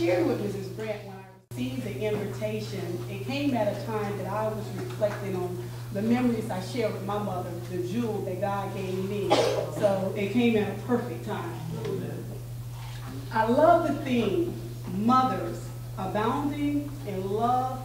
shared with Mrs. Grant when I received the invitation, it came at a time that I was reflecting on the memories I shared with my mother, the jewel that God gave me. So it came at a perfect time. I love the theme, Mothers Abounding in Love,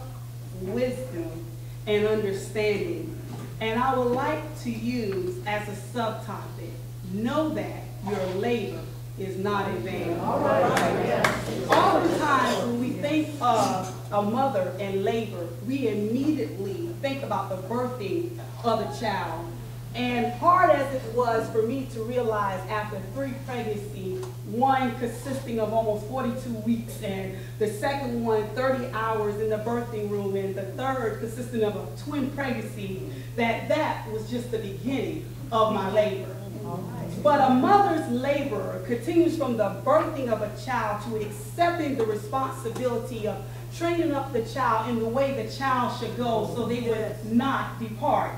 Wisdom, and Understanding. And I would like to use as a subtopic, know that your labor is not in vain. All right. Oftentimes when we think of a mother and labor, we immediately think about the birthing of a child. And hard as it was for me to realize after 3 pregnancies, one consisting of almost 42 weeks, and the second one 30 hours in the birthing room, and the third consisting of a twin pregnancy, that was just the beginning of my labor. But a mother's labor continues from the birthing of a child to accepting the responsibility of training up the child in the way the child should go so they would not depart,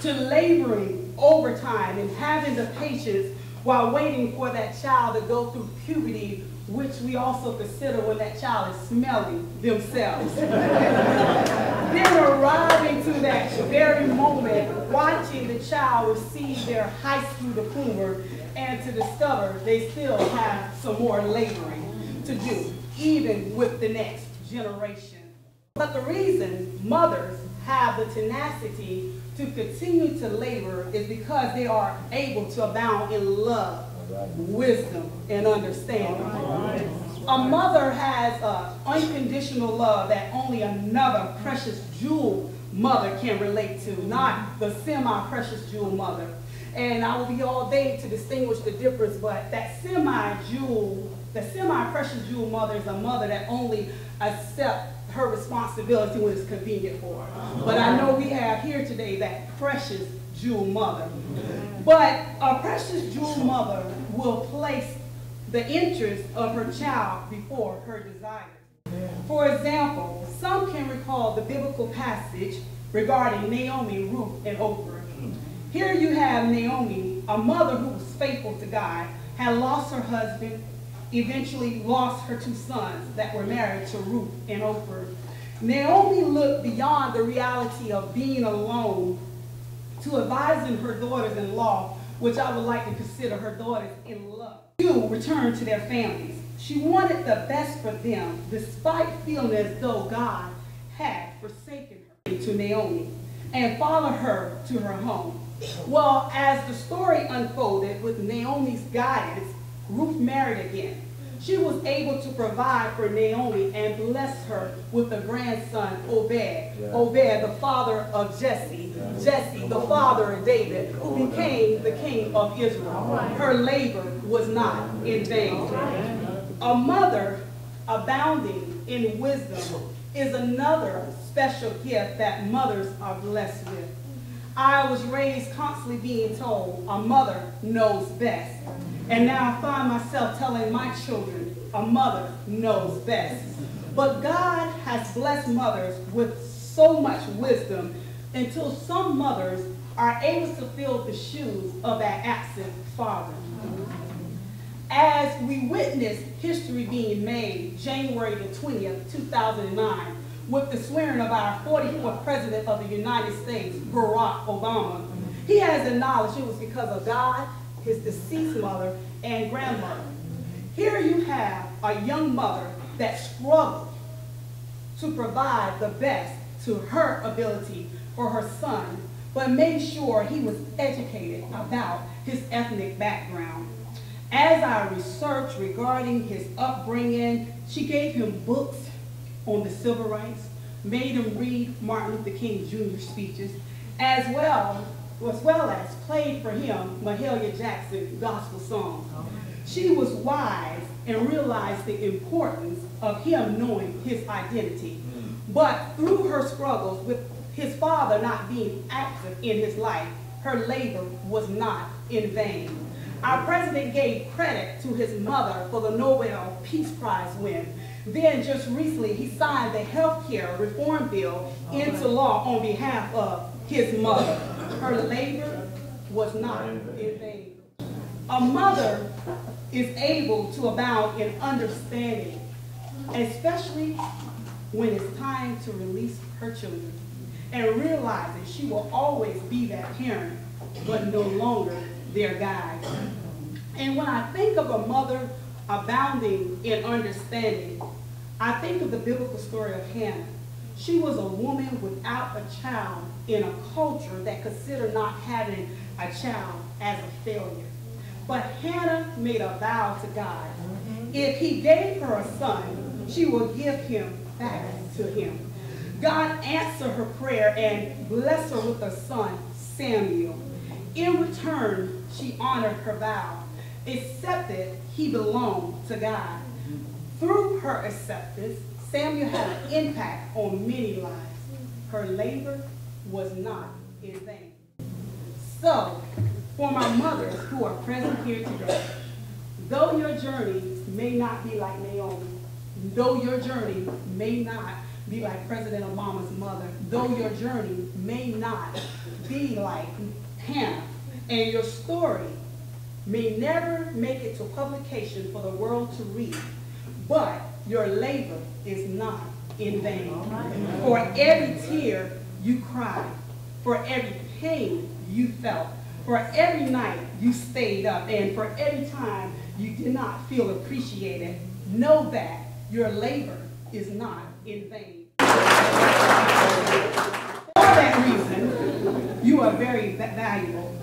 to laboring overtime and having the patience while waiting for that child to go through puberty, which we also consider when that child is smelling themselves. Then arriving to that very moment, watching the child receive their high school diploma, and to discover they still have some more laboring to do, even with the next generation. But the reason mothers have the tenacity to continue to labor is because they are able to abound in love, wisdom, and understanding. A mother has unconditional love that only another precious jewel mother can relate to, not the semi-precious jewel mother. And I will be all day to distinguish the difference, but that semi-precious jewel mother is a mother that only accepts her responsibility when it's convenient for her. But I know we have here today that precious jewel mother. But a precious jewel mother will place the interest of her child before her desires. For example, some can recall the biblical passage regarding Naomi, Ruth, and Oprah. Here you have Naomi, a mother who was faithful to God, had lost her husband, eventually lost her 2 sons that were married to Ruth and Oprah. Naomi looked beyond the reality of being alone to advising her daughters-in-law, which I would like to consider her daughters-in-law, to return to their families. She wanted the best for them, despite feeling as though God had forsaken her to Naomi and followed her to her home. Well, as the story unfolded with Naomi's guidance, Ruth married again. She was able to provide for Naomi and bless her with a grandson, Obed. Obed, the father of Jesse. Jesse, the father of David, who became the king of Israel. Her labor was not in vain. A mother abounding in wisdom is another special gift that mothers are blessed with. I was raised constantly being told a mother knows best. And now I find myself telling my children, a mother knows best. But God has blessed mothers with so much wisdom until some mothers are able to fill the shoes of that absent father. As we witness history being made January the 20th, 2009, with the swearing of our 44th President of the United States, Barack Obama, he has acknowledged it was because of God, his deceased mother, and grandmother. Here you have a young mother that struggled to provide the best to her ability for her son, but made sure he was educated about his ethnic background. As I researched regarding his upbringing, she gave him books on the civil rights, made him read Martin Luther King Jr. speeches, as well as played for him Mahalia Jackson gospel songs. She was wise and realized the importance of him knowing his identity. But through her struggles with his father not being active in his life, her labor was not in vain. Our president gave credit to his mother for the Nobel Peace Prize win. Then just recently he signed the health care reform bill into law on behalf of his mother. Her labor was not in vain. A mother is able to abound in understanding especially when it's time to release her children, and realizing she will always be that parent, but no longer their guide. And when I think of a mother abounding in understanding, I think of the biblical story of Hannah. She was a woman without a child in a culture that considered not having a child as a failure. But Hannah made a vow to God. If He gave her a son, she will give him back to Him. God answered her prayer and blessed her with a son, Samuel. In return, she honored her vow, accepted he belonged to God. Through her acceptance, Samuel had an impact on many lives. Her labor was not in vain. So, for my mothers who are present here today, though your journey may not be like Naomi, though your journey may not be like President Obama's mother, though your journey may not be like Hannah, and your story may never make it to publication for the world to read, but your labor is not in vain. For every tear you cried, for every pain you felt, for every night you stayed up, and for every time you did not feel appreciated, know that your labor is not in vain. For that reason, you are very valuable.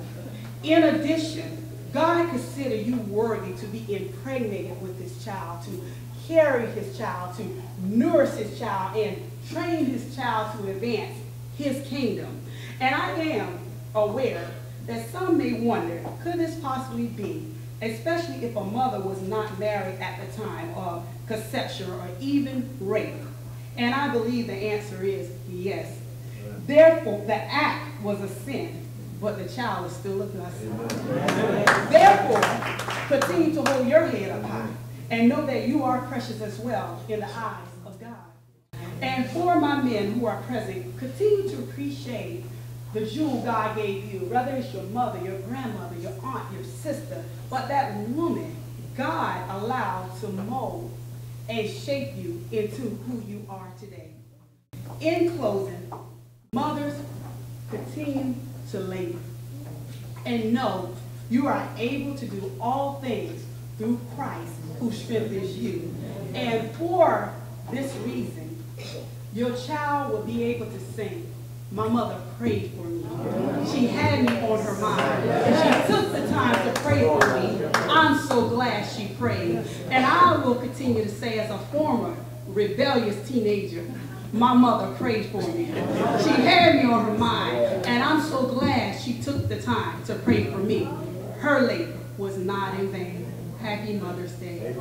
In addition, God considers you worthy to be impregnated with His child, to carry His child, to nourish His child, and train His child to advance His kingdom. And I am aware that some may wonder, could this possibly be, especially if a mother was not married at the time of conception or even rape? And I believe the answer is yes. Therefore, the act was a sin, but the child is still a blessing. Therefore, continue to hold your head up high and know that you are precious as well in the eyes of God. And for my men who are present, continue to appreciate the jewel God gave you, whether it's your mother, your grandmother, your aunt, your sister, but that woman God allowed to mold and shape you into who you are today. In closing, mothers, continue to labor and know you are able to do all things through Christ who strengthens you. And for this reason, your child will be able to sing, "My mother prayed for me. She had me on her mind. And she took the time to pray for me. I'm so glad she prayed." And I will continue to say, as a former rebellious teenager, my mother prayed for me. She had me on her mind. And I'm so glad she took the time to pray for me. Her labor was not in vain. Happy Mother's Day.